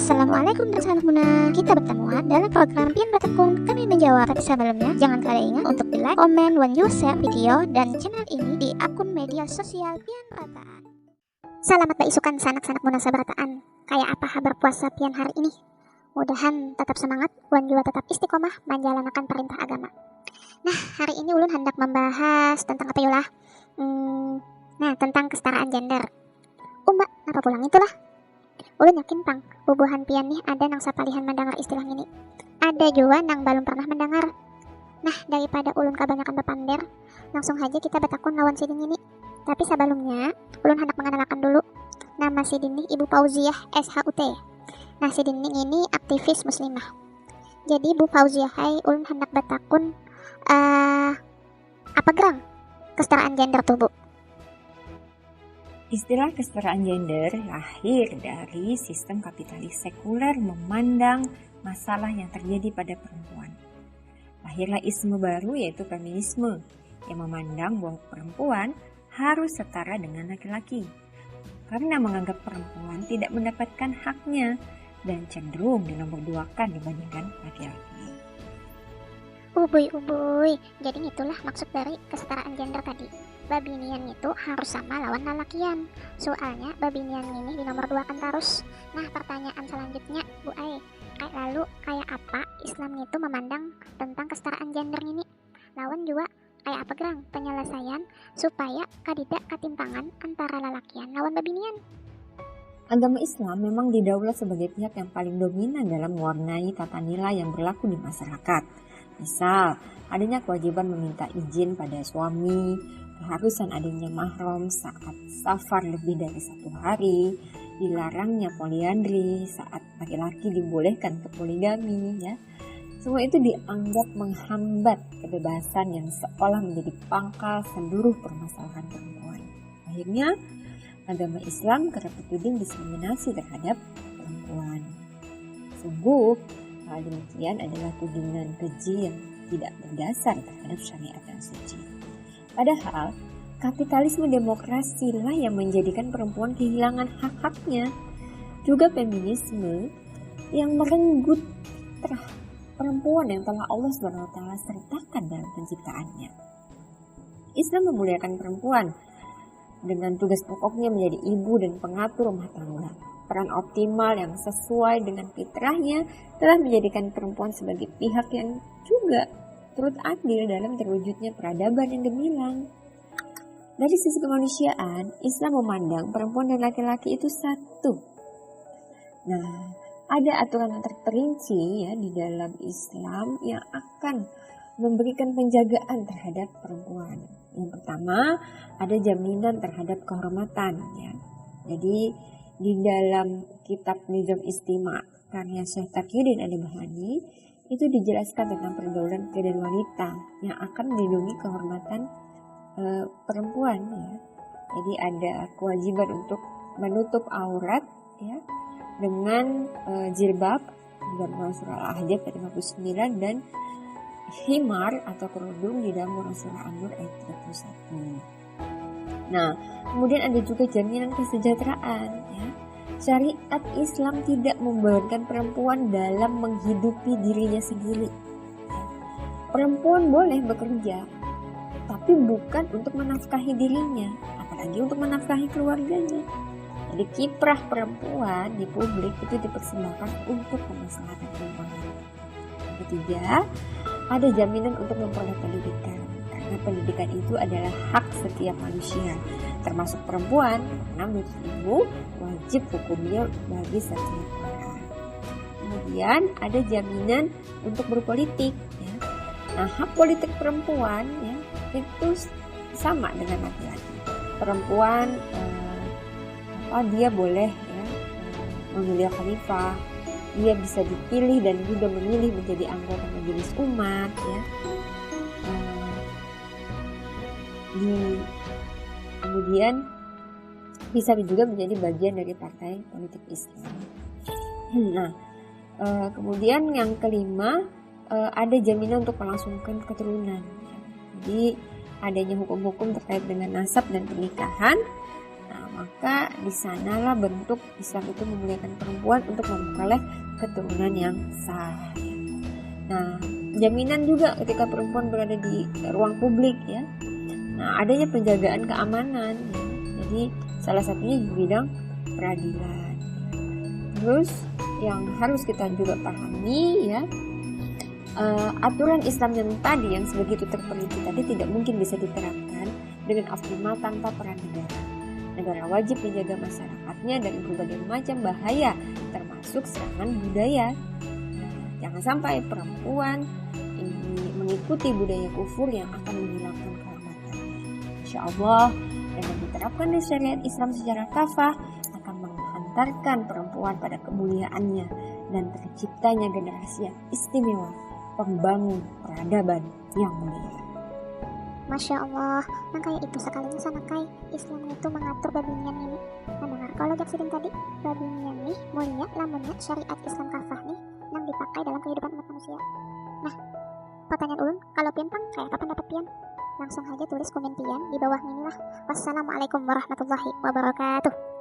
Assalamualaikum dan salam muna. Kita bertemu dalam program Pian Bertekun. Kami menjawab, tapi sebelumnya jangan kalian ingat untuk di like, komen, dan share video dan channel ini di akun media sosial Pian Berataan. Selamat berisukan sanak-sanak muna sabarataan. Kayak apa kabar puasa Pian hari ini? Mudahan tetap semangat, wan juga tetap istiqomah menjalankan perintah agama. Nah, hari ini ulun hendak membahas tentang apa yulah? Tentang kesetaraan gender. Mbak, apa pulang itulah? Ulun yakin pang, bubuhan pian nih ada nang sapalihan mendengar istilah ini. Ada juga nang belum pernah mendengar. Nah, daripada ulun kebanyakan berpander, langsung aja kita bertakun lawan sidin ini. Tapi sebelumnya, ulun hendak mengenalkan dulu. Nama sidin nih Ibu Fauziah SHUT. Nah, sidin ini aktivis muslimah. Jadi Bu Fauziah, ulun hendak bertakun apa gerang kesetaraan gender tuh, Bu? Istilah kesetaraan gender lahir dari sistem kapitalis sekuler memandang masalah yang terjadi pada perempuan. Lahirlah isme baru yaitu feminisme yang memandang bahwa perempuan harus setara dengan laki-laki karena menganggap perempuan tidak mendapatkan haknya dan cenderung dinomorduakan dibandingkan laki-laki. Ubuy, jadi itulah maksud dari kesetaraan gender tadi. Babinian itu harus sama lawan lalakian. Soalnya babinian ini dinomorduakan terus. Nah, pertanyaan selanjutnya, Bu Ai, kayak apa Islam itu memandang tentang kesetaraan gender ini? Lawan juga kayak apa gerang penyelesaian supaya tidak ketimpangan antara lalakian lawan babinian? Agama Islam memang didaulat sebagai pihak yang paling dominan dalam mewarnai tata nilai yang berlaku di masyarakat. Misal, adanya kewajiban meminta izin pada suami, keharusan adanya mahram saat safar lebih dari 1 hari, dilarangnya poliandri saat laki-laki dibolehkan untuk poligami, ya. Semua itu dianggap menghambat kebebasan yang seolah menjadi pangkal seluruh permasalahan perempuan. Akhirnya, agama Islam kerap dituding diskriminasi terhadap perempuan. Sungguh, hal demikian adalah tudingan keji yang tidak berdasar terhadap syariat yang suci. Padahal, kapitalisme demokrasi lah yang menjadikan perempuan kehilangan hak-haknya. Juga feminisme yang merenggut terah perempuan yang telah Allah SWT sertakan dalam penciptaannya. Islam memuliakan perempuan dengan tugas pokoknya menjadi ibu dan pengatur rumah tangga. Peran optimal yang sesuai dengan fitrahnya telah menjadikan perempuan sebagai pihak yang juga turut adil dalam terwujudnya peradaban yang gemilang. Dari sisi kemanusiaan, Islam memandang perempuan dan laki-laki itu satu. Nah, ada aturan yang terperinci ya di dalam Islam yang akan memberikan penjagaan terhadap perempuan. Yang pertama, ada jaminan terhadap kehormatan ya. Jadi di dalam kitab Nizam Istima karya Syekh Taqiyuddin Al-Bahani itu dijelaskan tentang pergaulan pria dan wanita yang akan melindungi kehormatan perempuan ya. Jadi ada kewajiban untuk menutup aurat ya dengan jilbab dalam surah Al-Ahzab ayat 59 dan himar atau kerudung di dalam surah An-Nur ayat 31. Nah, kemudian ada juga jaminan kesejahteraan ya. Syariat Islam tidak membebankan perempuan dalam menghidupi dirinya sendiri. Perempuan boleh bekerja, tapi bukan untuk menafkahi dirinya, apalagi untuk menafkahi keluarganya. Jadi kiprah perempuan di publik itu dipersembahkan untuk kemaslahatan keluarga. Yang ketiga, ada jaminan untuk memperoleh pendidikan. Karena pendidikan itu adalah hak setiap manusia, termasuk perempuan, karena menurut ibu wajib hukumnya bagi setiap orang. Kemudian ada jaminan untuk berpolitik. Ya. Nah, hak politik perempuan ya, itu sama dengan laki-laki. Perempuan dia boleh ya, memilih khalifah, dia bisa dipilih dan juga memilih menjadi anggota majelis umat ya. Kemudian bisa juga menjadi bagian dari partai politik Islam. Nah, kemudian yang kelima ada jaminan untuk melangsungkan keturunan. Jadi adanya hukum-hukum terkait dengan nasab dan pernikahan. Nah, maka di sanalah bentuk Islam itu memuliakan perempuan untuk memperoleh keturunan yang sah. Nah, jaminan juga ketika perempuan berada di ruang publik ya. Nah, adanya penjagaan keamanan ya. Jadi salah satunya di bidang peradilan. Terus yang harus kita juga pahami ya, aturan Islam yang tadi yang sebegitu terperinci tadi tidak mungkin bisa diterapkan dengan optimal tanpa peran negara. Negara wajib menjaga masyarakatnya dari berbagai macam bahaya, termasuk serangan budaya. Jangan sampai perempuan ini mengikuti budaya kufur yang akan menghilangkan kehormatannya. Insya Allah, dengan diterapkan di syariat Islam secara kafah akan menghantarkan perempuan pada kemuliaannya dan terciptanya generasi yang istimewa, pembangun peradaban yang mulia. Masya Allah, makanya itu sekalinya sama kai Islam itu mengatur babinian ini. Mendengar kalau jaksidin tadi, babinian nih mulia lamunnya syariat Islam kafah nih yang dipakai dalam kehidupan umat manusia. Nah, pertanyaan ulun, kalau pian pang kayak kapan dapat pian? Langsung aja tulis komen pian di bawah ini lah. Wassalamualaikum warahmatullahi wabarakatuh.